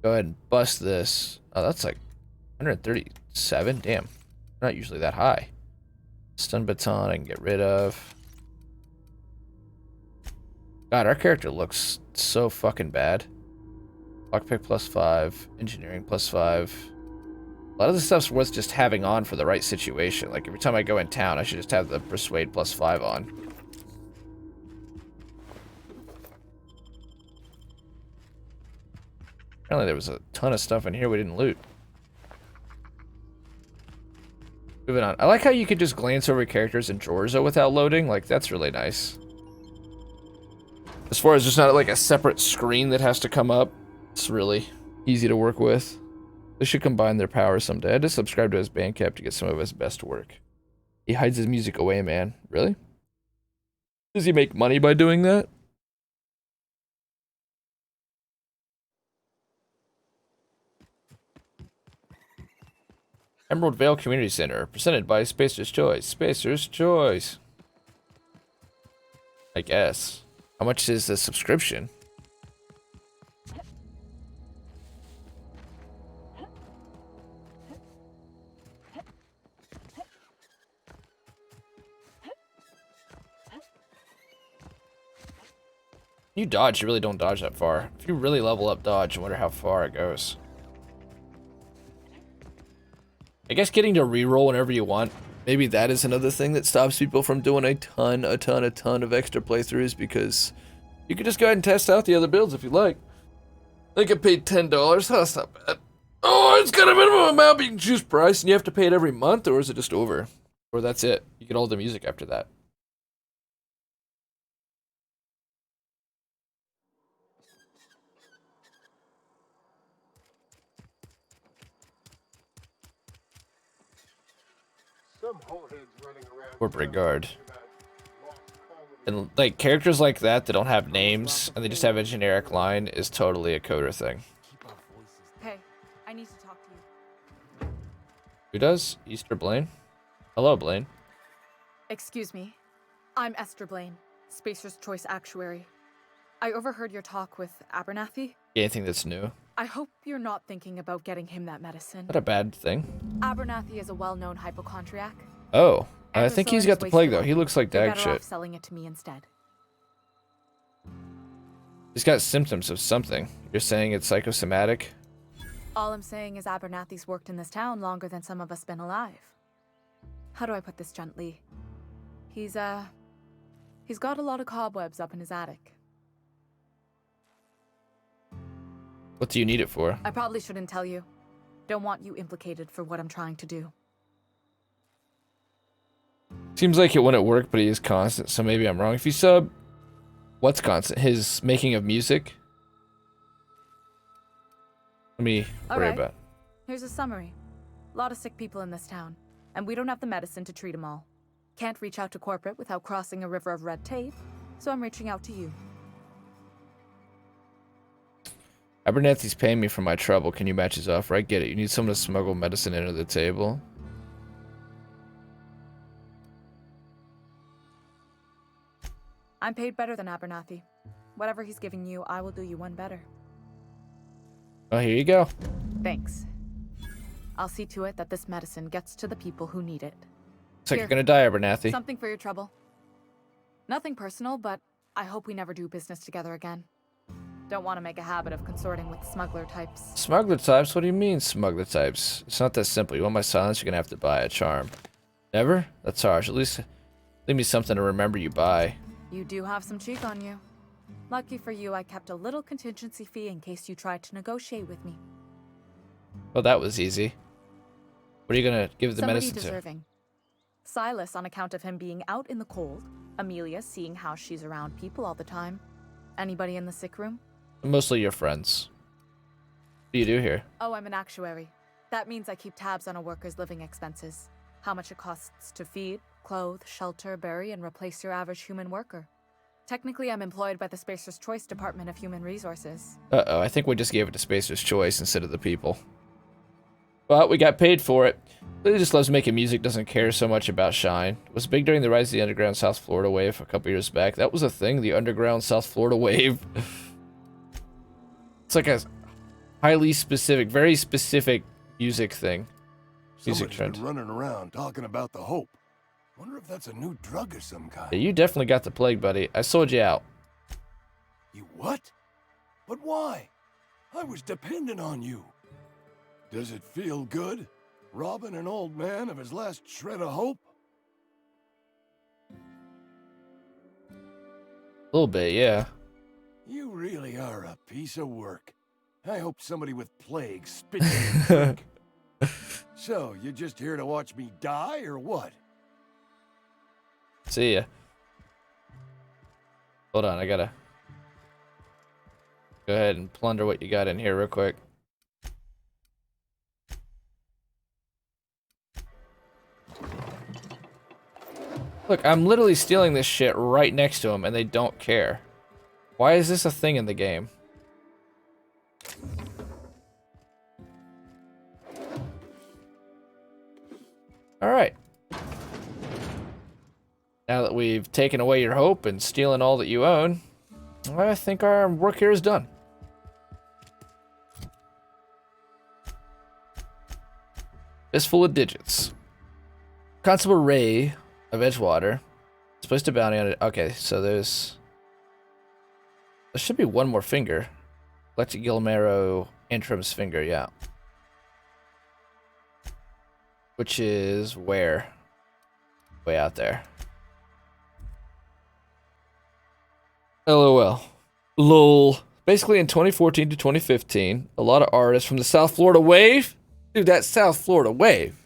Go ahead and bust this. Oh, that's like 137. Damn. Not usually that high. Stun baton I can get rid of. God, our character looks so fucking bad. Lockpick +5. Engineering +5. A lot of this stuff's worth just having on for the right situation. Like every time I go in town, I should just have the Persuade +5 on. Apparently there was a ton of stuff in here we didn't loot. Moving on. I like how you could just glance over characters in drawers though without loading. Like, that's really nice. As far as there's not like a separate screen that has to come up, it's really easy to work with. They should combine their powers someday. I had to subscribe to his Bandcamp to get some of his best work. He hides his music away, man. Really? Does he make money by doing that? Emerald Vale Community Center, presented by Spacer's Choice. Spacer's Choice. I guess. How much is the subscription? You dodge, you really don't dodge that far. If you really level up dodge, I wonder how far it goes. I guess getting to reroll whenever you want, maybe that is another thing that stops people from doing a ton of extra playthroughs, because you can just go ahead and test out the other builds if you like. I think I paid $10. Oh, that's not bad. Oh, it's got a minimum amount, but you can choose price, and you have to pay it every month, or is it just over? Or that's it. You get all the music after that. Corporate guard. And like characters like that don't have names and they just have a generic line is totally a coder thing. Hey, I need to talk to you. Who does? Easter Blaine? Hello, Blaine. Excuse me. I'm Esther Blaine, Spacer's Choice Actuary. I overheard your talk with Abernathy. Anything that's new? I hope you're not thinking about getting him that medicine. Not a bad thing. Abernathy is a well-known hypochondriac. Oh, I think he's got the plague though. He looks like You're dag better off shit. selling it to me instead. He's got symptoms of something. You're saying it's psychosomatic? All I'm saying is Abernathy's worked in this town longer than some of us been alive. How do I put this gently? He's got a lot of cobwebs up in his attic. What do you need it for? I probably shouldn't tell you. Don't want you implicated for what I'm trying to do. Seems like it wouldn't work, but he is constant, so maybe I'm wrong. If you sub, what's constant? His making of music? Let me worry about. Here's a summary. A lot of sick people in this town, and we don't have the medicine to treat them all. Can't reach out to corporate without crossing a river of red tape, so I'm reaching out to you. Abernathy's paying me for my trouble. Can you match his offer? I get it. You need someone to smuggle medicine into the table. I'm paid better than Abernathy. Whatever he's giving you, I will do you one better. Oh, here you go. Thanks. I'll see to it that this medicine gets to the people who need it. Looks like Here. you're gonna die, Abernathy. Something for your trouble. Nothing personal, but I hope we never do business together again. Don't want to make a habit of consorting with smuggler types. Smuggler types? What do you mean, smuggler types? It's not that simple. You want my silence, you're gonna have to buy a charm. Never? That's harsh. At least leave me something to remember you by. You do have some cheek on you. Lucky for you, I kept a little contingency fee in case you tried to negotiate with me. Well, that was easy. What are you gonna give the Somebody medicine deserving. Silas on account of him being out in the cold. Amelia seeing how she's around people all the time. Anybody in the sick room? to? Mostly your friends. What do you do here? Oh, I'm an actuary. That means I keep tabs on a worker's living expenses. How much it costs to feed, clothe, shelter, bury, and replace your average human worker. Technically, I'm employed by the Spacer's Choice Department of Human Resources. Uh-oh, I think we just gave it to Spacer's Choice instead of the people. But we got paid for it. Lily just loves making music, doesn't care so much about Shine. It was big during the rise of the underground South Florida wave a couple years back. That was a thing, the underground South Florida wave. It's like a highly specific, very specific music thing. Music Somebody's trend. been running around talking about the Hope. Wonder if that's a new drug of some Yeah, kind. you definitely got the plague, buddy. I sold you out. You what? But why? I was dependent on you. Does it feel good? Robbing an old man of his last shred of hope? A little bit, yeah. You really are a piece of work. I hope somebody with plague spits in your drink. So, you just here to watch me die, or what? See ya. Hold on, I gotta go ahead and plunder what you got in here real quick. Look, I'm literally stealing this shit right next to them, and they don't care. Why is this a thing in the game? Alright. Now that we've taken away your hope and stealing all that you own, I think our work here is done. Fistful of digits. Constable Ray of Edgewater is placed a bounty on it. Okay, so there should be one more finger. Lecter Gilmero Interim's finger, yeah. Which is where? Way out there. LOL. LOL. Basically, in 2014 to 2015, a lot of artists from the South Florida wave. Dude, that South Florida wave.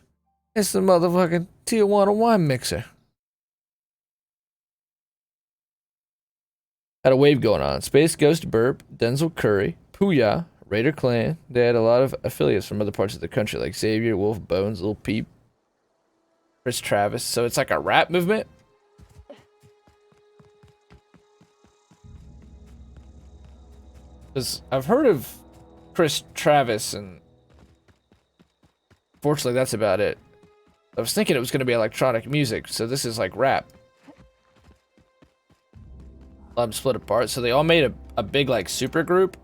It's the motherfucking Tijuana wine mixer. Had a wave going on. Space Ghost Burp, Denzel Curry, Puya, Raider Clan. They had a lot of affiliates from other parts of the country, like Xavier, Wolf, Bones, Lil Peep, Chris Travis. So it's like a rap movement. Because I've heard of Chris Travis, and fortunately that's about it. I was thinking it was going to be electronic music, so this is like rap. Let them split apart, so they all made a big like super group.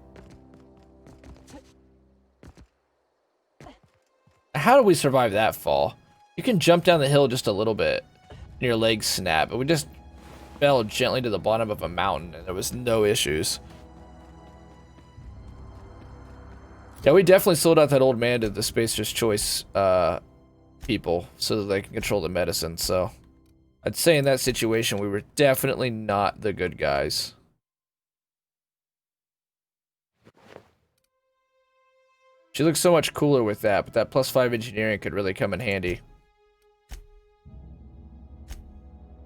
How do we survive that fall? You can jump down the hill just a little bit, and your legs snap, but we just fell gently to the bottom of a mountain, and there was no issues. Yeah, we definitely sold out that old man to the Spacer's Choice people so that they can control the medicine, so I'd say in that situation we were definitely not the good guys. She looks so much cooler with that, but that +5 engineering could really come in handy.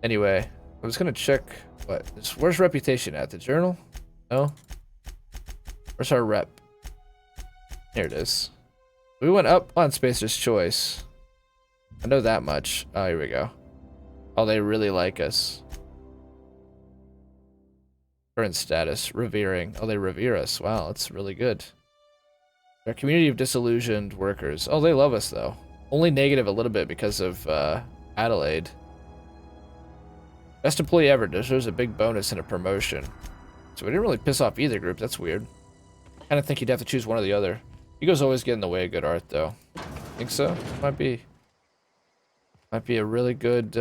Anyway, I was gonna check where's reputation at? The journal? No? Where's our rep? Here it is. We went up on Spacer's Choice. I know that much. Oh, here we go. Oh, they really like us. Current status, revering. Oh, they revere us. Wow, that's really good. Our community of disillusioned workers. Oh, they love us, though. Only negative a little bit because of Adelaide. Best employee ever deserves a big bonus and a promotion. So we didn't really piss off either group. That's weird. I kind of think you'd have to choose one or the other. Egos always get in the way of good art, though. Think so? Might be a really good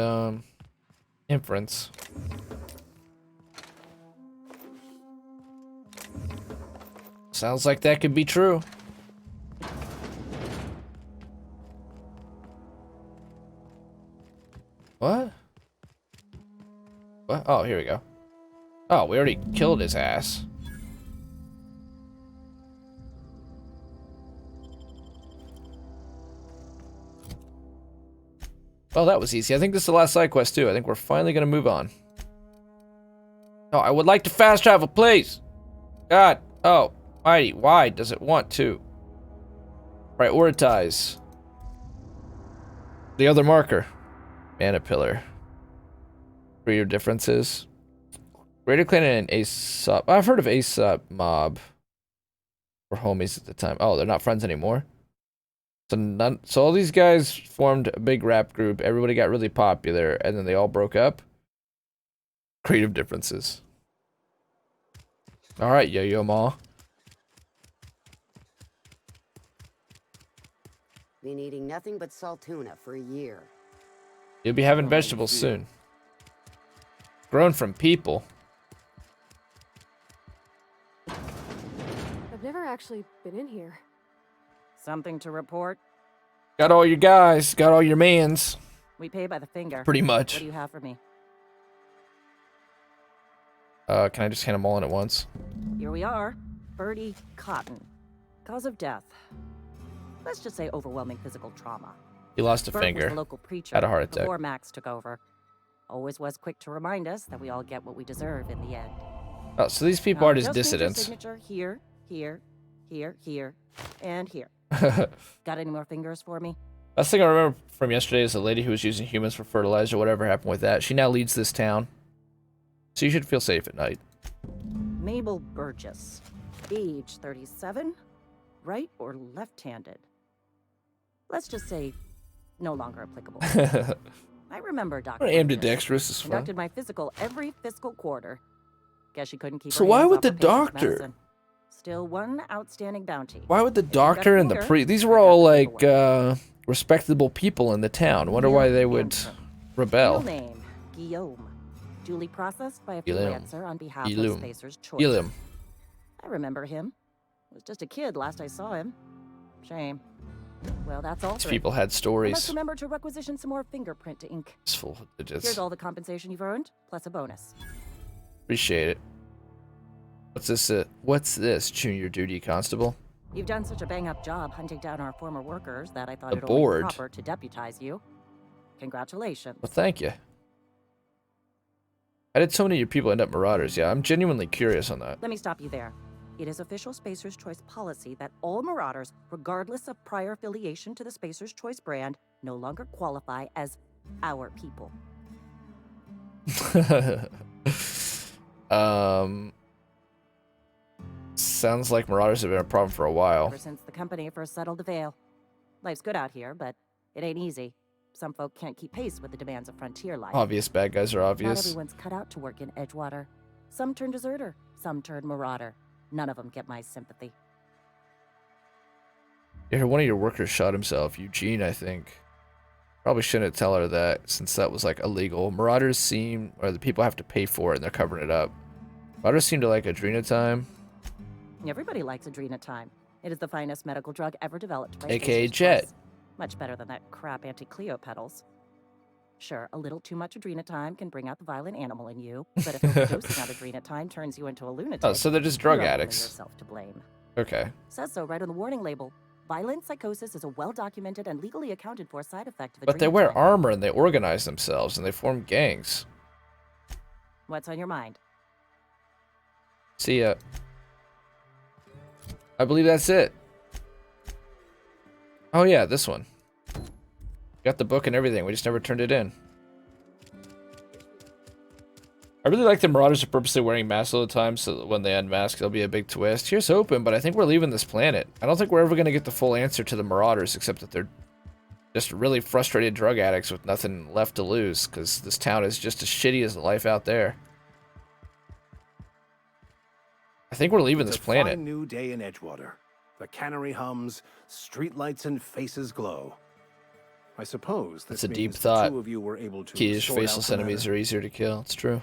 inference. Sounds like that could be true. What? What? Oh, here we go. Oh, we already killed his ass. Well, that was easy. I think this is the last side quest, too. I think we're finally going to move on. Oh, I would like to fast travel, please. God. Oh, mighty. Why does it want to? Prioritize. The other marker. Mana pillar. Greater differences. Greater Clan and Aesop. I've heard of Aesop Mob. We're homies at the time. Oh, they're not friends anymore. So all these guys formed a big rap group. Everybody got really popular, and then they all broke up. Creative differences. All right, Yo-Yo Ma. Been eating nothing but salt tuna for a year. You'll be having Oh, vegetables yeah. soon. Grown from people. I've never actually been in here. Something to report? Got all your guys. Got all your mans. We pay by the finger. Pretty What much. do you have for me? Can I just hand them all in at once? Here we are. Birdie Cotton. Cause of death. Let's just say overwhelming physical trauma. He lost a Bert was finger. the local preacher Had a heart attack. before Max took over. Always was quick to remind us that we all get what we deserve in the end. Oh, so these people Now, are just need your dissidents. Signature here, here, here, here, and here. Got any more fingers for me? Last thing I remember from yesterday is the lady who was using humans for fertilizer. Whatever happened with that. She now leads this town. So you should feel safe at night. Mabel Burgess. Age 37. Right or left-handed? Let's just say no longer applicable. I remember Dr. Burgess. Ambidextrous is fun. Conducted my physical every fiscal quarter. Guess she couldn't keep So her why hands would off the her patient's doctor- medicine. Still one outstanding bounty. Why would the If you've got a doctor and the finger, priest? These I were got all the like paperwork. respectable people in the town. Wonder why they would rebel. Real name, Guillaume. Duly processed by a Guillaume. freelancer on behalf Guillaume. of Spacer's Choice. Guillaume. I remember him. Was just a kid last I saw him. Shame. Well, that's all These for people had I must stories. remember to requisition some more fingerprint to ink. It's full of Here's digits. all the compensation you've earned, plus a bonus. Appreciate it. What's this, junior duty constable? You've done such a bang-up job hunting down our former workers that I thought The it only board. proper to deputize you. Congratulations. Well, thank you. How did so many of your people end up marauders? Yeah, I'm genuinely curious on that. Let me stop you there. It is official Spacer's Choice policy that all marauders, regardless of prior affiliation to the Spacer's Choice brand, no longer qualify as our people. Sounds like marauders have been a problem for a while. Ever since the company first settled the Vale. Life's good out here, but it ain't easy. Some folk can't keep pace with the demands of frontier life. Obvious bad guys are Not obvious. everyone's cut out to work in Edgewater. Some turn deserter, some turn marauder. None of them get my sympathy. Yeah, one of your workers shot himself, Eugene, I think. Probably shouldn't tell her that, since that was like illegal. Marauders seem, or the people have to pay for it, and they're covering it up. Marauders seem to like Adrenatime, Everybody likes Adrenatime. It is the finest medical drug ever developed by aka Spacer's Jet. Choice. Much better than that crap anti-Cleo pedals. Sure, a little too much Adrenatime can bring out the violent animal in you, but if overdosing on Adrenatime turns you into a lunatic, Oh, so they're just drug you're only addicts. yourself to blame. Okay. Says so right on the warning label. Violent psychosis is a well-documented and legally accounted for side effect of But they wear Adrenatime. armor and they organize themselves and they form gangs. What's on your mind? See ya. I believe that's it. Oh yeah, this one. Got the book and everything, we just never turned it in. I really like the Marauders are purposely wearing masks all the time so that when they unmask there'll be a big twist. Here's hoping, but I think we're leaving this planet. I don't think we're ever going to get the full answer to the Marauders except that they're just really frustrated drug addicts with nothing left to lose because this town is just as shitty as the life out there. I think we're leaving It's this a planet. fine new day in Edgewater. The cannery hums, streetlights and faces glow. I suppose this That's a deep means the thought. two of you were able to Key is sort out faceless the enemies matter. are easier to kill. It's true.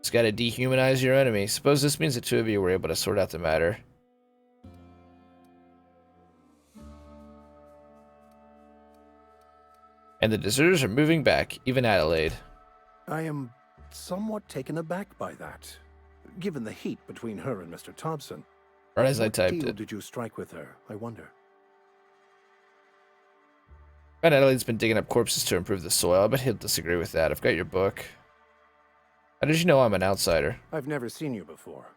Just gotta dehumanize your enemy. Suppose this means the two of you were able to sort out the matter. And the deserters are moving back, even Adelaide. I am somewhat taken aback by that, given the heat between her and Mr. Thompson. Right as I What typed deal it. did you strike with her, I wonder? And Adelaide's been digging up corpses to improve the soil. I bet he'll disagree with that. I've got your book. How did you know I'm an outsider? I've never seen you before,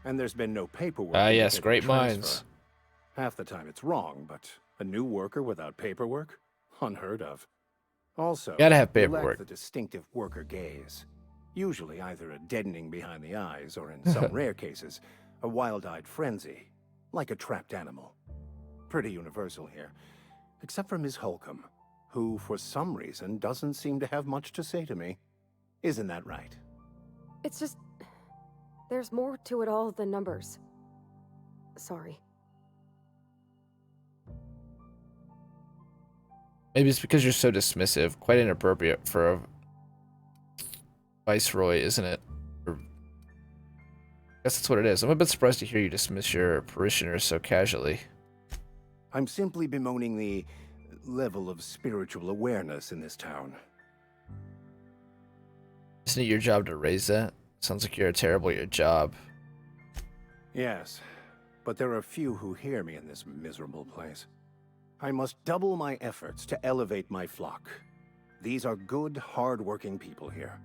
and there's been no paperwork. Ah, yes, indicating great transfer. minds. Half the time it's wrong, but a new worker without paperwork? Unheard of. Also, Gotta have you lack paperwork. the distinctive worker gaze. Usually either a deadening behind the eyes, or in some rare cases, a wild-eyed frenzy, like a trapped animal. Pretty universal here, except for Miss Holcomb, who for some reason doesn't seem to have much to say to me. Isn't that right? It's just... there's more to it all than numbers. Sorry. Maybe it's because you're so dismissive. Quite inappropriate for a viceroy, isn't it? Or, I guess that's what it is. I'm a bit surprised to hear you dismiss your parishioners so casually. I'm simply bemoaning the level of spiritual awareness in this town. Isn't it your job to raise that? Sounds like you're terrible at your job. Yes, but there are few who hear me in this miserable place. I must double my efforts to elevate my flock. These are good, hard-working people here.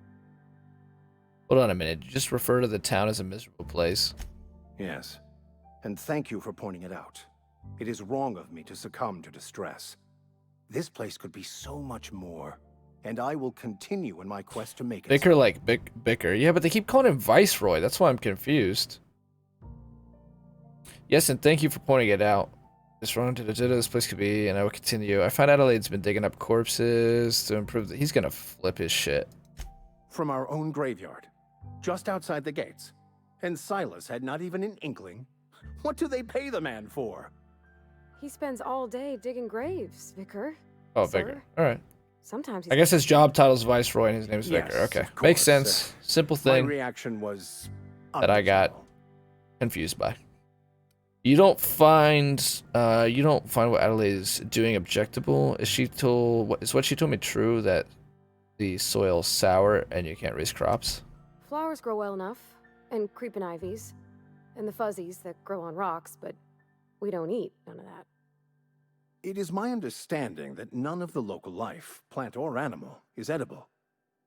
Hold on a minute. You just refer to the town as a miserable place. Yes, and thank you for pointing it out. It is wrong of me to succumb to distress. This place could be so much more, and I will continue in my quest to make it Bicker so. like Bicker. Yeah, but they keep calling him Viceroy. That's why I'm confused. Yes, and thank you for pointing it out. This wrong to this place could be, and I will continue. I find Adelaide's been digging up corpses to improve. He's gonna flip his shit. From our own graveyard, just outside the gates. And Silas had not even an inkling. What do they pay the man for? He spends all day digging graves, Vicar. Oh, Sir? Vicar. All right. Sometimes I guess his job title's Viceroy and his name's Yes, Vicar. Okay, of course. makes sense. Simple My thing. reaction was That I got. unreasonable. Confused by. You don't find what Adelaide is doing objectable. Is what she told me true, that the soil's sour and you can't raise crops? Flowers grow well enough, and creeping ivies, and the fuzzies that grow on rocks, but we don't eat none of that. It is my understanding that none of the local life, plant or animal, is edible.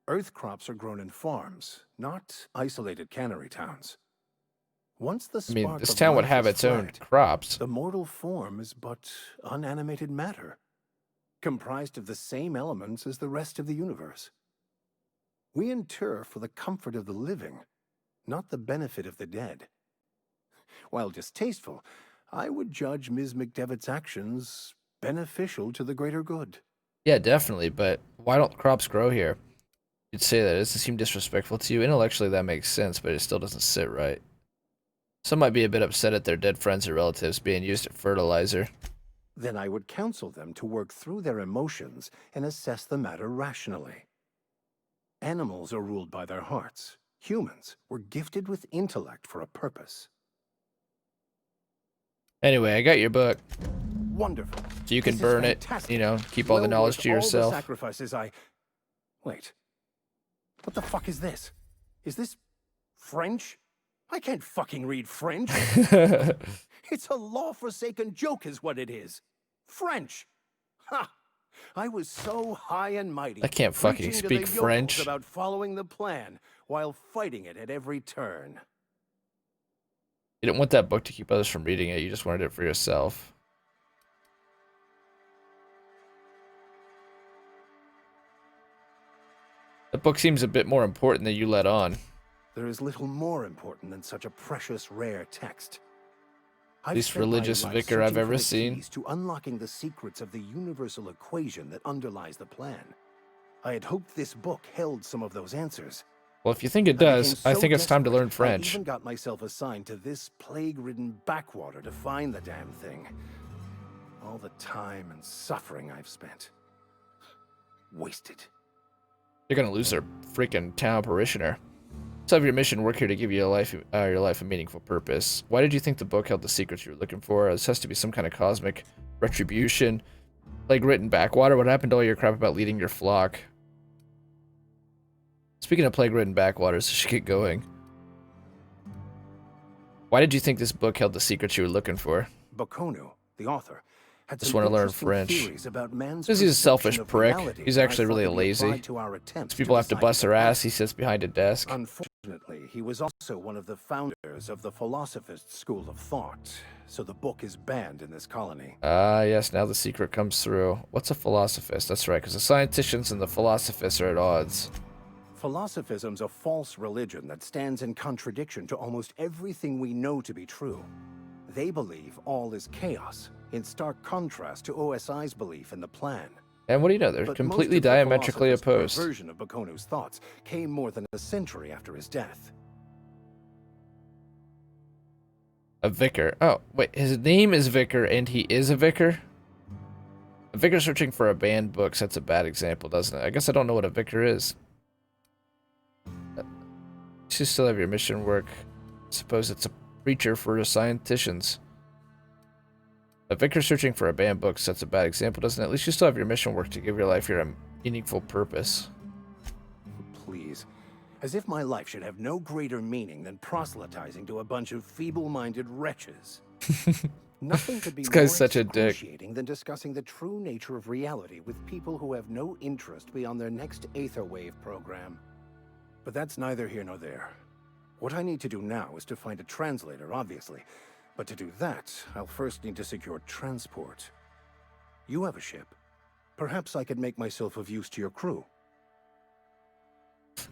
Earth crops are grown in farms, not isolated cannery towns. Once the I mean, spark this of town would life have is its own fled, crops. the mortal form is but unanimated matter, comprised of the same elements as the rest of the universe. We inter for the comfort of the living, not the benefit of the dead. While distasteful, I would judge Ms. McDevitt's actions beneficial to the greater good. Yeah, definitely, but why don't crops grow here? You'd say that. It doesn't seem disrespectful to you. Intellectually, that makes sense, but it still doesn't sit right. Some might be a bit upset at their dead friends or relatives being used as fertilizer. Then I would counsel them to work through their emotions and assess the matter rationally. Animals are ruled by their hearts. Humans were gifted with intellect for a purpose. Anyway, I got your book, Wonderful. so you can This is burn it, fantastic. you know, keep all the Well knowledge worth to all the yourself. sacrifices Wait. What the fuck is this? Is this French? I can't fucking read French. It's a law-forsaken joke is what it is. French. Ha! I was so high and mighty. I can't fucking preaching to speak the yokels French. about following the plan while fighting it at every turn. You didn't want that book to keep others from reading it. You just wanted it for yourself. The book seems a bit more important than you let on. There is little more important than such a precious, rare text. I've Least spent my religious life vicar I've searching for ever the seen. keys to unlocking the secrets of the universal equation that underlies the plan. I had hoped this book held some of those answers. Well, if you think it I became does, I so think it's time to desperate, learn I French. even got myself assigned to this plague-ridden backwater to find the damn thing. All the time and suffering I've spent. Wasted. You're gonna lose their freaking town parishioner. So have your mission work here to give you your life a meaningful purpose. Why did you think the book held the secrets you were looking for? This has to be some kind of cosmic retribution. Like written backwater, what happened to all your crap about leading your flock? Speaking of plague-ridden backwaters, I should get going. Why did you think this book held the secrets you were looking for? Bokonu, the author, had Just some wanna learn interesting French. theories about man's Because he's a perception selfish of prick. reality He's that I actually thought really could be lazy. applied to our attempts People to have to decipher bust the their plan. ass. He sits behind a desk. Unfortunately, he was also one of the founders of the Philosophist School of Thought, so the book is banned in this colony. Ah, yes, now the secret comes through. What's a philosophist? That's right, because the scienticians and the philosophists are at odds. Philosophism's a false religion that stands in contradiction to almost everything we know to be true. They believe all is chaos, in stark contrast to OSI's belief in the plan. And what do you know? They're But completely most of the diametrically philosopher's opposed. version of Bakonu's thoughts came more than a century after his death. A vicar. Oh, wait, his name is Vicar and he is a vicar? A vicar searching for a banned book sets a bad example, doesn't it? I guess I don't know what a vicar is. You should still have your mission work. Suppose it's a preacher for the scienticians. A vicar searching for a banned book sets a bad example, doesn't it? At least you still have your mission work to give your life a meaningful purpose. Please. As if my life should have no greater meaning than proselytizing to a bunch of feeble-minded wretches. Nothing could be This more guy's such a dick. excruciating than discussing the true nature of reality with people who have no interest beyond their next Aetherwave program. But that's neither here nor there. What I need to do now is to find a translator, obviously. But to do that, I'll first need to secure transport. You have a ship. Perhaps I could make myself of use to your crew.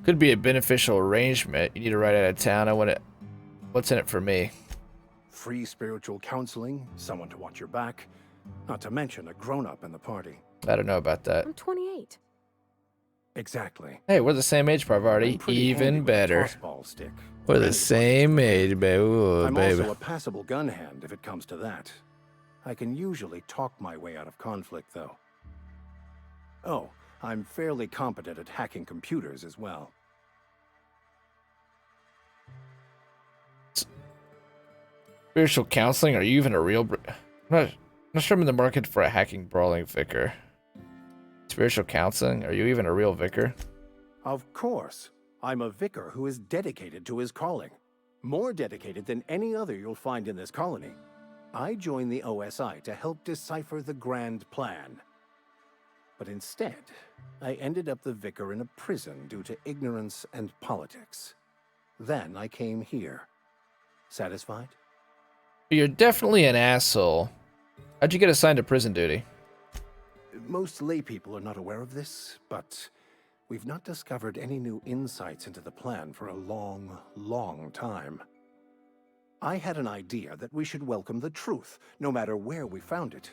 Could be a beneficial arrangement. You need to ride out of town. What's in it for me? Free spiritual counseling, someone to watch your back, not to mention a grown-up in the party. I don't know about that. I'm 28. Exactly. Hey, we're the same age, Parvati. I'm pretty handy Even with a better. tossball stick. We're the Anyway, same age, baby. Ooh, I'm baby. also a passable gun hand if it comes to that. I can usually talk my way out of conflict, though. Oh, I'm fairly competent at hacking computers as well. Spiritual counseling? Are you even a real... I'm not sure I'm in the market for a hacking brawling vicar. Spiritual counseling? Are you even a real vicar? Of course. I'm a vicar who is dedicated to his calling. More dedicated than any other you'll find in this colony. I joined the OSI to help decipher the grand plan. But instead, I ended up the vicar in a prison due to ignorance and politics. Then I came here. Satisfied? You're definitely an asshole. How'd you get assigned to prison duty? Most laypeople are not aware of this, but we've not discovered any new insights into the plan for a long, long time. I had an idea that we should welcome the truth, no matter where we found it.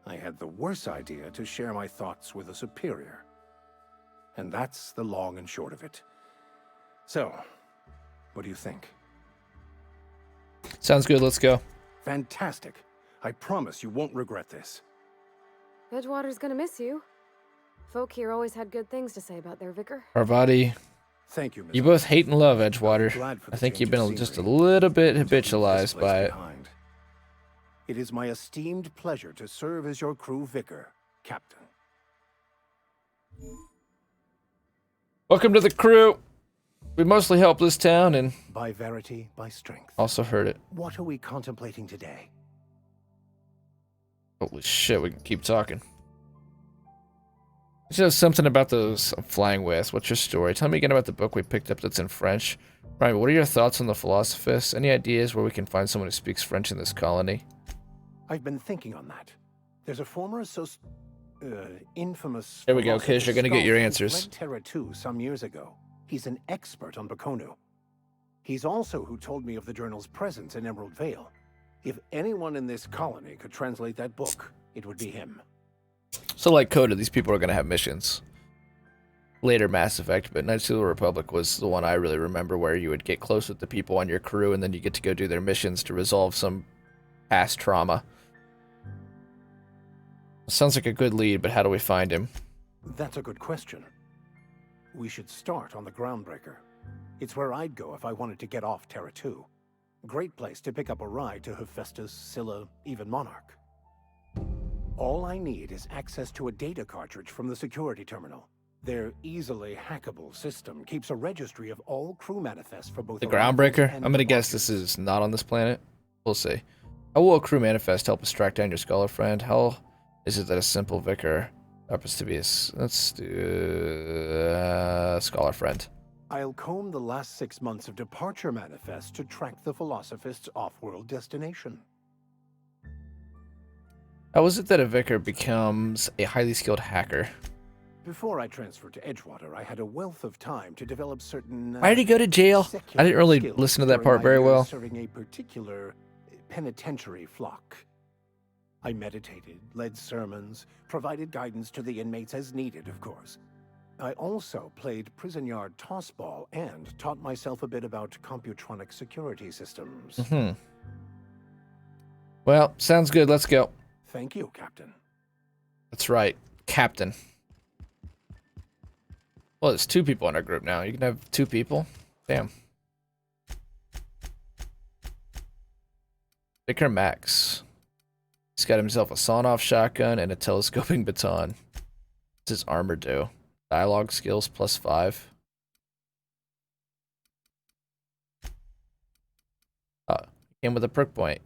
I had the worse idea to share my thoughts with a superior. And that's the long and short of it. So, what do you think? Sounds good, let's go. Fantastic. I promise you won't regret this. Edgewater's gonna miss you. Folk here always had good things to say about their vicar. Parvati, Thank you, Ms. you both hate and love I'm Edgewater. glad for I the think change you've of been just a scenery. little bit Until we leave this habitualized place by it. behind. It is my esteemed pleasure to serve as your crew vicar, Captain. Welcome to the crew. We mostly help this town and By verity, by strength. also heard it. What are we contemplating today? Holy shit, we can keep talking. You know something about those I'm flying with. What's your story? Tell me again about the book we picked up that's in French. Brian, what are your thoughts on the Philosophists? Any ideas where we can find someone who speaks French in this colony? I've been thinking on that. There's a former infamous. There we go, Kish. You're gonna get your philosopher who answers. fled Terra 2 some years ago. He's an expert on Bakonu. He's also who told me of the journal's presence in Emerald Vale. If anyone in this colony could translate that book, it would be him. So like Coda, these people are going to have missions. Later Mass Effect, but Knights of the Republic was the one I really remember where you would get close with the people on your crew and then you get to go do their missions to resolve some past trauma. Sounds like a good lead, but how do we find him? That's a good question. We should start on the Groundbreaker. It's where I'd go if I wanted to get off Terra 2. Great place to pick up a ride to Hephaestus, Scylla, even Monarch. All I need is access to a data cartridge from the security terminal. Their easily hackable system keeps a registry of all crew manifests for both The arrivals Groundbreaker? and I'm gonna guess departures. this is not on this planet. We'll see. How will a crew manifest help us track down your scholar friend? How is it that a simple vicar happens to be a... Let's do... scholar friend. I'll comb the last 6 months of departure manifests to track the Philosophist's off-world destination. How is it that a vicar becomes a highly skilled hacker? Before I transferred to Edgewater, I had a wealth of time to develop certain. Why did he go to jail? I didn't really secular listen to that skills part very during my well. years serving a particular penitentiary flock. I meditated, led sermons, provided guidance to the inmates as needed, of course. I also played prison yard tossball and taught myself a bit about computronic security systems. Well, sounds good. Let's go. Thank you, Captain. That's right. Captain. Well, there's 2 people in our group now. You can have 2 people. Damn. Vicar Max. He's got himself a sawn-off shotgun and a telescoping baton. What's his armor do? Dialogue skills +5. Came with a perk point.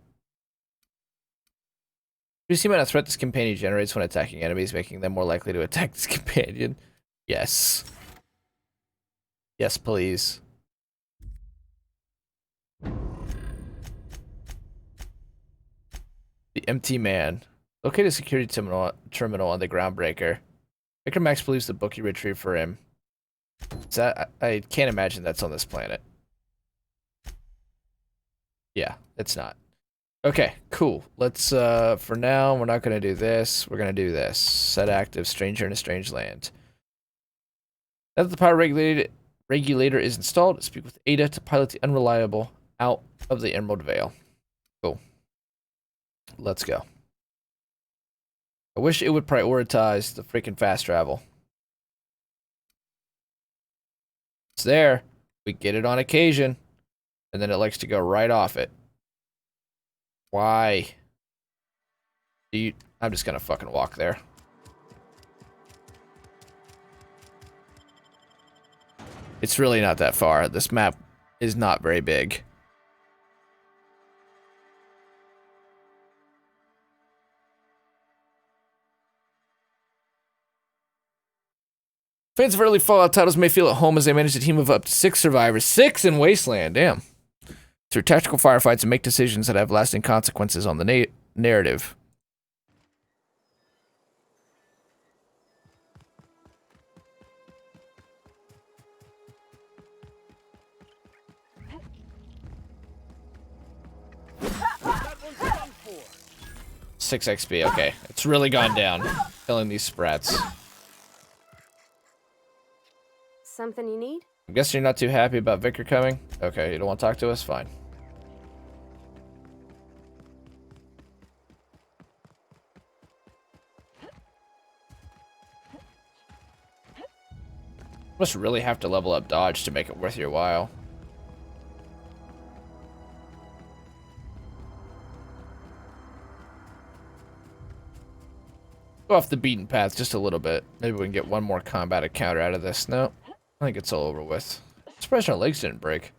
You see the amount of threat this companion generates when attacking enemies, making them more likely to attack this companion? Yes. Yes, please. The Empty Man. Locate a security terminal on the Groundbreaker. Vicar Max believes the book you retrieved for him. Is that, I can't imagine that's on this planet. Yeah, it's not. Okay, cool. Let's, for now, we're not going to do this. We're going to do this. Set active, Stranger in a Strange Land. Now that the power regulator is installed, speak with Ada to pilot the Unreliable out of the Emerald Vale. Cool. Let's go. I wish it would prioritize the freaking fast travel. It's there. We get it on occasion. And then it likes to go right off it. Why? I'm just gonna fucking walk there. It's really not that far. This map is not very big. Fans of early Fallout titles may feel at home as they manage a team of up to 6 survivors. 6 in Wasteland, damn. Through tactical firefights and make decisions that have lasting consequences on the narrative. Six XP, okay. It's really gone down. Killing these sprats. Something you need? I'm guessing you're not too happy about Vicar coming? Okay, you don't want to talk to us? Fine. Must really have to level up dodge to make it worth your while. Go off the beaten path just a little bit. Maybe we can get one more combat encounter out of this. No, I think it's all over with. I'm surprised our legs didn't break.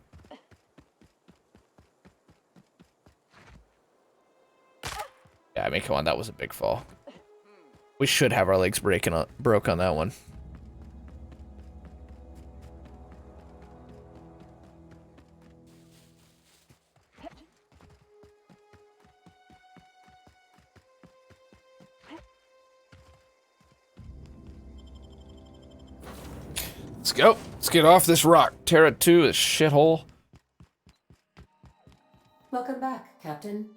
Yeah, I mean, come on, that was a big fall. We should have our legs broke on that one. Let's go. Let's get off this rock. Terra 2 is shithole. Welcome back, Captain.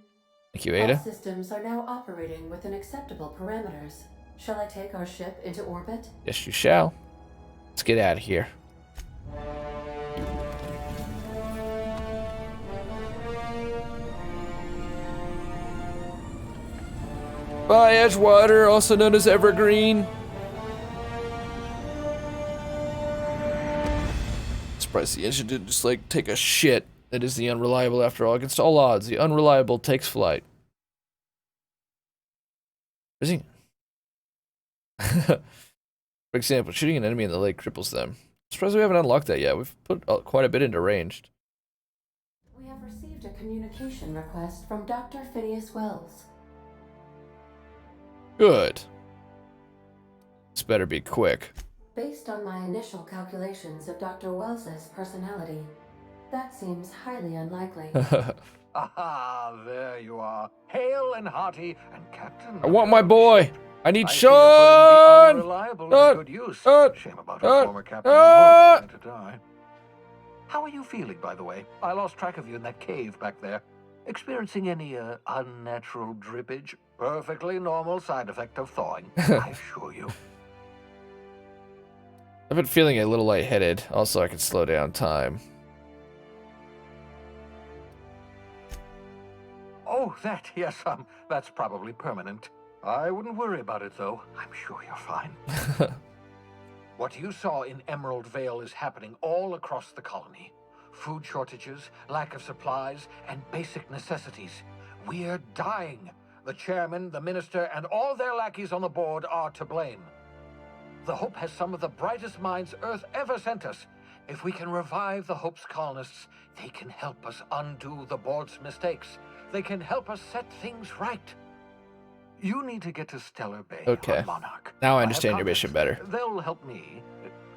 Thank you, Ada. All systems are now operating within acceptable parameters. Shall I take our ship into orbit? Yes, you shall. Let's get out of here. Bye, Edgewater, also known as Evergreen. Surprised the engine didn't just, like, take a shit. It is the Unreliable after all. Against all odds, the Unreliable takes flight. Is he? For example, shooting an enemy in the leg cripples them. Surprised we haven't unlocked that yet. We've put quite a bit into ranged. We have received a communication request from Dr. Phineas Wells. Good. This better be quick. Based on my initial calculations of Dr. Wells's personality, that seems highly unlikely. Aha, there you are. Hale and hearty, and Captain. I want my boy. I need I see Sean. you're putting the unreliable to good use. Shame about our former captain to die. How are you feeling, by the way? I lost track of you in that cave back there. Experiencing any unnatural drippage? Perfectly normal side effect of thawing, I assure you. I've been feeling a little lightheaded. Also, I can slow down time. Oh, that, yes, that's probably permanent. I wouldn't worry about it, though. I'm sure you're fine. What you saw in Emerald Vale is happening all across the colony. Food shortages, lack of supplies, and basic necessities. We're dying. The chairman, the minister, and all their lackeys on the board are to blame. The Hope has some of the brightest minds Earth ever sent us. If we can revive the Hope's colonists, they can help us undo the board's mistakes. They can help us set things right. You need to get to Stellar Bay Okay. on Monarch. Now I have understand your mission better. contacts. They'll help me,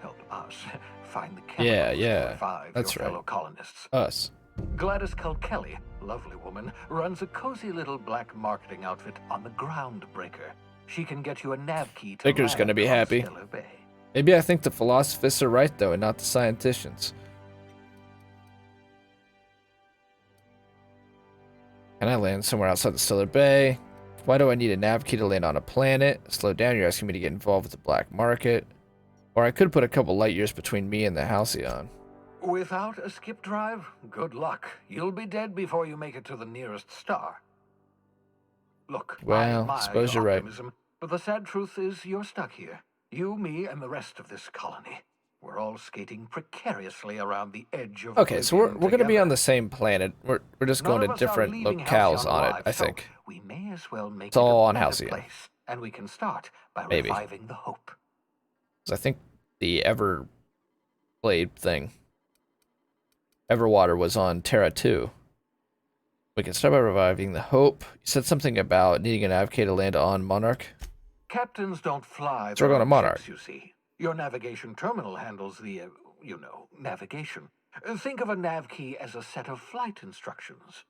help us, find the Yeah, chemicals yeah, to revive that's your right. fellow colonists. Us. Gladys Culkelly, lovely woman, runs a cozy little black marketing outfit on the Groundbreaker. She can get you a nav key to Baker's gonna land be on happy. Stellar Bay. Maybe I think the philosophists are right, though, and not the scienticians. Can I land somewhere outside the Stellar Bay? Why do I need a nav key to land on a planet? Slow down, you're asking me to get involved with the black market. Or I could put a couple light years between me and the Halcyon. Without a skip drive, good luck. You'll be dead before you make it to the nearest star. Look, I Well, admire suppose your you're right. optimism, but the sad truth is you're stuck here. You, me, and the rest of this colony. We're all skating precariously around the edge of Okay, so we're oblivion gonna be on together. the same planet. We're just None going of to us are different leaving locales Halcyon on it, alive, I so think. we may as well make It's it all a on better Halcyon. place, and we can start by Maybe. reviving the Hope. 'Cause I think the Everblade thing, Everwater, was on Terra 2. We can start by reviving the Hope. You said something about needing an advocate to land on Monarch. Captains don't fly So we're their going to own Monarch. ships, you see. Your navigation terminal handles the, navigation. Think of a nav key as a set of flight instructions.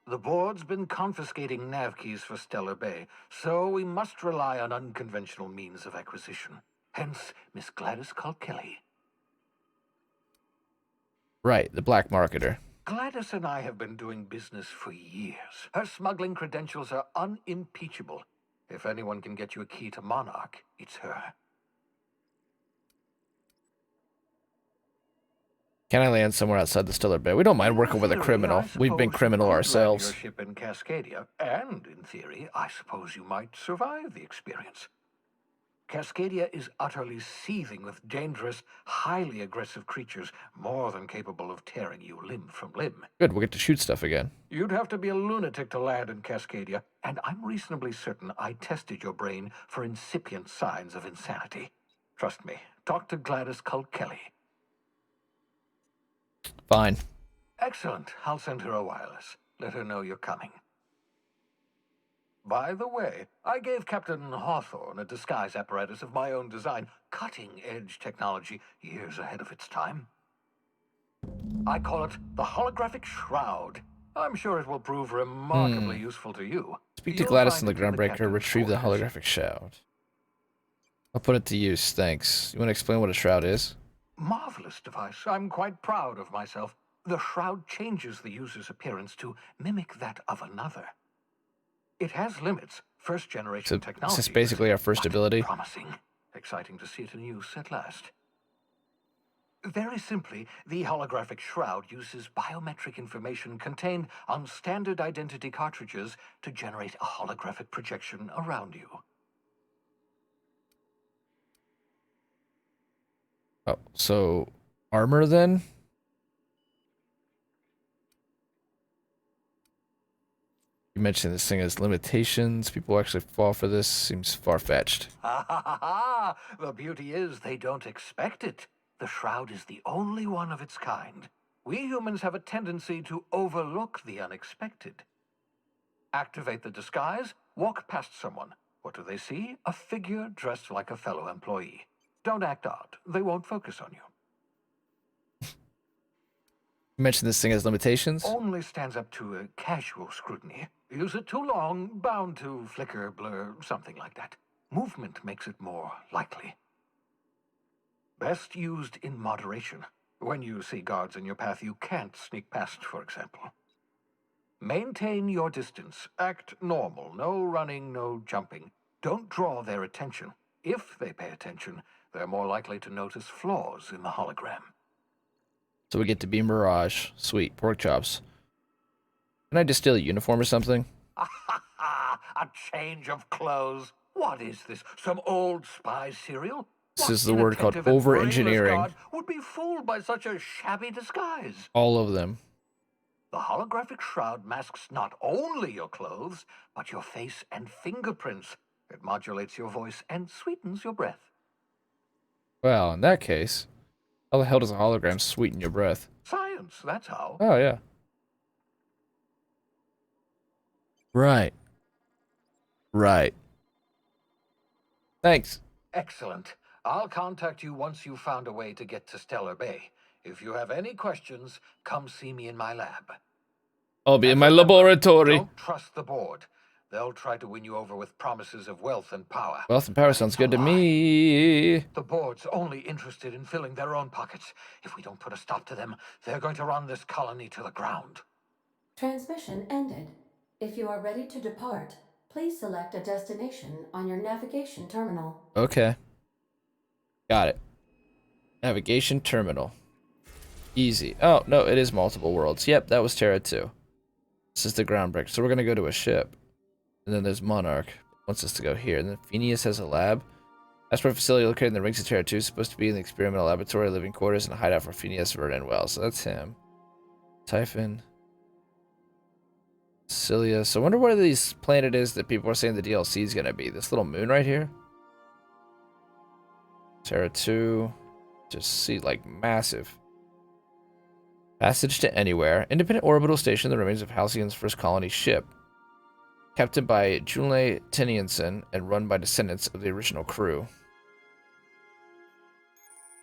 The board's been confiscating nav keys for Stellar Bay, so we must rely on unconventional means of acquisition. Hence, Miss Gladys Culkelly. Right, the black marketer. Gladys and I have been doing business for years. Her smuggling credentials are unimpeachable. If anyone can get you a key to Monarch, it's her. Can I land somewhere outside the Stellar Bay? We don't mind working with a In theory, criminal. I We've been suppose you criminal could land ourselves. your ship in Cascadia, and in theory, I suppose you might survive the experience. Cascadia is utterly seething with dangerous, highly aggressive creatures, more than capable of tearing you limb from limb. Good, we'll get to shoot stuff again. You'd have to be a lunatic to land in Cascadia, and I'm reasonably certain I tested your brain for incipient signs of insanity. Trust me, talk to Gladys Culkelly. Fine. Excellent. I'll send her a wireless. Let her know you're coming. By the way, I gave Captain Hawthorne a disguise apparatus of my own design, cutting-edge technology years ahead of its time. I call it the Holographic Shroud. I'm sure it will prove remarkably useful to you. Speak to You'll Gladys in find the it in Groundbreaker, captain's retrieve the quarters. holographic shroud. I'll put it to use, thanks. You want to explain what a shroud is? Marvelous device. I'm quite proud of myself. The shroud changes the user's appearance to mimic that of another. It has limits. First generation So technology. is this basically our first but ability? Promising. Exciting to see it in use at last. Very simply, the holographic shroud uses biometric information contained on standard identity cartridges to generate a holographic projection around you. Oh, so armor then? You mentioned this thing has limitations. People actually fall for this. Seems far-fetched. Ha ha ha ha! The beauty is they don't expect it. The shroud is the only one of its kind. We humans have a tendency to overlook the unexpected. Activate the disguise, walk past someone. What do they see? A figure dressed like a fellow employee. Don't act odd. They won't focus on you. You mentioned this thing has limitations? Only stands up to a casual scrutiny. Use it too long, bound to flicker, blur, something like that. Movement makes it more likely. Best used in moderation. When you see guards in your path you can't sneak past, for example. Maintain your distance. Act normal. No running, no jumping. Don't draw their attention. If they pay attention, they're more likely to notice flaws in the hologram. So we get to be Mirage. Sweet. Pork chops. Can I distill a uniform or something? A change of clothes. What is this? Some old spy serial? This What is the word called inattentive and brainless over-engineering. guard would be fooled by such a shabby disguise? All of them. The holographic shroud masks not only your clothes, but your face and fingerprints. It modulates your voice and sweetens your breath. Well, in that case, how the hell does a hologram sweeten your breath? Science, that's how. Oh, yeah. Right. Right. Thanks. Excellent. I'll contact you once you've found a way to get to Stellar Bay. If you have any questions, come see me in my lab. I'll be in And my remember, laboratory. Don't trust the board. They'll try to win you over with promises of wealth and power. Wealth and power But sounds it's a good to lie. me. The board's only interested in filling their own pockets. If we don't put a stop to them, they're going to run this colony to the ground. Transmission ended. If you are ready to depart, please select a destination on your navigation terminal. Okay. Got it. Navigation terminal. Easy. Oh, no, it is multiple worlds. Yep, that was Terra 2. This is the groundbreaker. So we're going to go to a ship. And then there's Monarch. Wants us to go here. And then Phineas has a lab. That's for a facility located in the rings of Terra 2. Supposed to be in the experimental laboratory, living quarters, and a hideout for Phineas, Vernon, Wells. So that's him. Typhon. Cilia. So I wonder where this planet is that people are saying the DLC is going to be. This little moon right here. Terra 2. Just see, like, massive. Passage to Anywhere. Independent orbital station, the remains of Halcyon's first colony ship. Captained by Junle Tennyson and run by descendants of the original crew.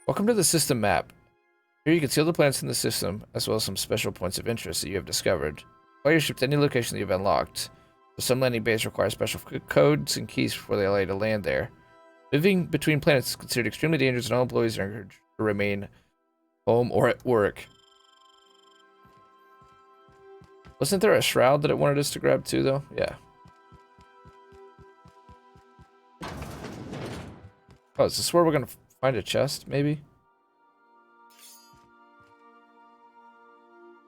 Welcome to the system map. Here you can see all the planets in the system, as well as some special points of interest that you have discovered. Fly your ship to any location that you've unlocked. Some landing bays require special codes and keys before they allow you to land there. Moving between planets is considered extremely dangerous, and all employees are encouraged to remain home or at work. Wasn't there a shroud that it wanted us to grab too, though? Yeah. Oh, is this where we're gonna find a chest, maybe?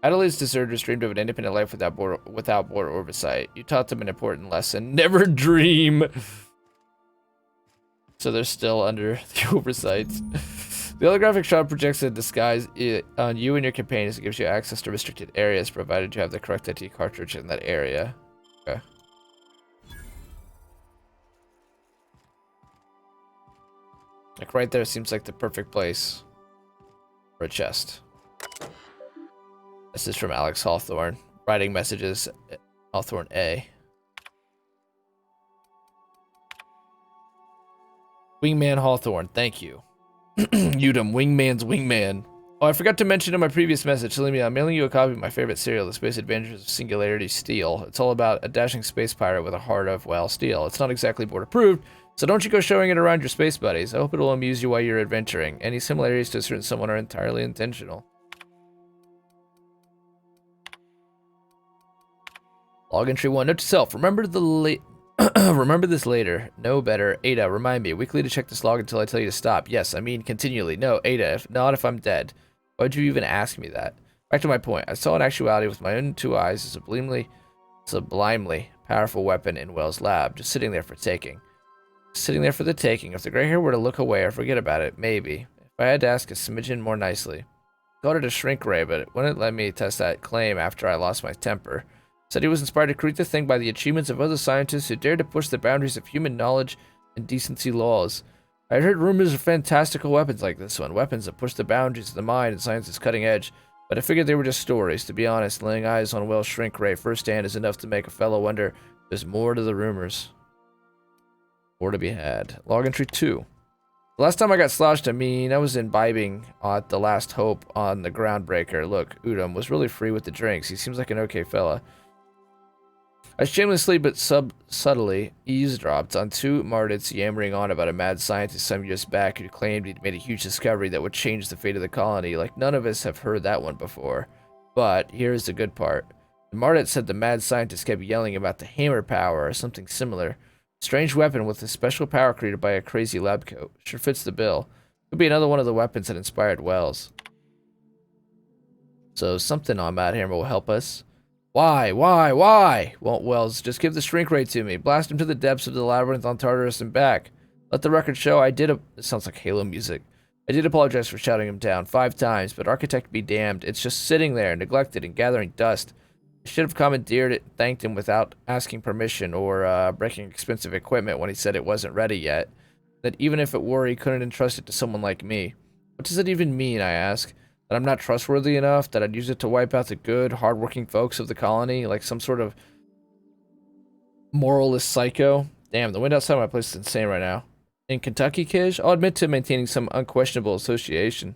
Adelaide's deserters dreamed of an independent life without board oversight. You taught them an important lesson. Never dream! So they're still under the oversight. The holographic shroud projects a disguise on you and your companions. It gives you access to restricted areas, provided you have the correct ID cartridge in that area. Okay. Like right there seems like the perfect place for a chest. This is from Alex Hawthorne. Writing messages, Hawthorne A. Wingman Hawthorne, thank you. Udom, Wingman's Wingman. Oh, I forgot to mention in my previous message, Salimia, I'm mailing you a copy of my favorite serial, The Space Adventures of Singularity Steel. It's all about a dashing space pirate with a heart of, well, steel. It's not exactly board approved, so don't you go showing it around your space buddies. I hope it will amuse you while you're adventuring. Any similarities to a certain someone are entirely intentional. Log entry 1. Note to self. Remember this later. No better. Ada, remind me. Weekly to check this log until I tell you to stop. Yes, I mean continually. No, Ada, if not if I'm dead. Why'd you even ask me that? Back to my point. I saw in actuality with my own 2 eyes a sublimely powerful weapon in Wells' lab, just sitting there for taking. Sitting there for the taking. If the gray hair were to look away or forget about it, maybe. If I had to ask a smidgen more nicely. Called it a shrink ray, but it wouldn't let me test that claim after I lost my temper. Said he was inspired to create the thing by the achievements of other scientists who dared to push the boundaries of human knowledge and decency laws. I had heard rumors of fantastical weapons like this one, weapons that push the boundaries of the mind and science's cutting edge, but I figured they were just stories. To be honest, laying eyes on Wells' shrink ray firsthand is enough to make a fellow wonder there's more to the rumors. More to be had. Log entry 2. The last time I got sloshed, I was imbibing at the Last Hope on the Groundbreaker. Look, Udom was really free with the drinks. He seems like an okay fella. I shamelessly but subtly eavesdropped on 2 Mardits yammering on about a mad scientist some years back who claimed he'd made a huge discovery that would change the fate of the colony. Like, none of us have heard that one before. But here's the good part. The Mardit said the mad scientist kept yelling about the hammer power or something similar. Strange weapon with a special power created by a crazy lab coat. Sure fits the bill. Could be another one of the weapons that inspired Wells. So something on Mad Hammer will help us. Why? Why? Won't Wells just give the shrink ray to me? Blast him to the depths of the labyrinth on Tartarus and back. Let the record show I did a... It sounds like Halo music. I did apologize for shouting him down 5 times, but Architect be damned. It's just sitting there, neglected and gathering dust. I should have commandeered it and thanked him without asking permission or breaking expensive equipment when he said it wasn't ready yet. That even if it were, he couldn't entrust it to someone like me. What does that even mean, I ask? That I'm not trustworthy enough? That I'd use it to wipe out the good, hardworking folks of the colony? Like some sort of moralist psycho? Damn, the wind outside my place is insane right now. In Kentucky, Kish, I'll admit to maintaining some unquestionable association,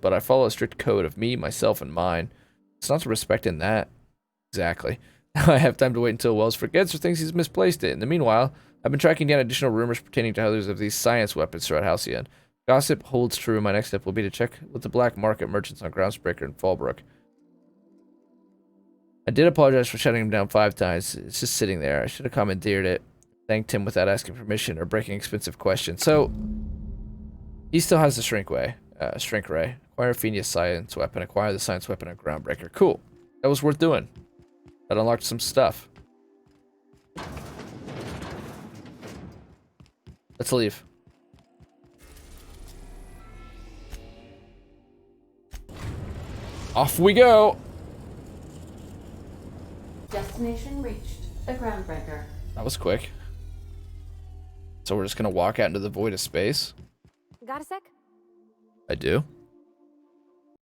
but I follow a strict code of me, myself, and mine. It's not to respect in that. Exactly. I have time to wait until Wells forgets or thinks he's misplaced it. In the meanwhile, I've been tracking down additional rumors pertaining to others of these science weapons throughout Halcyon. Gossip holds true. My next step will be to check with the black market merchants on Groundsbreaker and Fallbrook. I did apologize for shutting him down 5 times. It's just sitting there. I should have commandeered it. Thanked him without asking permission or breaking expensive questions. So, he still has the shrink ray. Acquire Phineas science weapon. Acquire the science weapon on Groundbreaker. Cool. That was worth doing. That unlocked some stuff. Let's leave. Off we go. Destination reached. The Groundbreaker. That was quick. So we're just gonna walk out into the void of space? Got a sec? I do.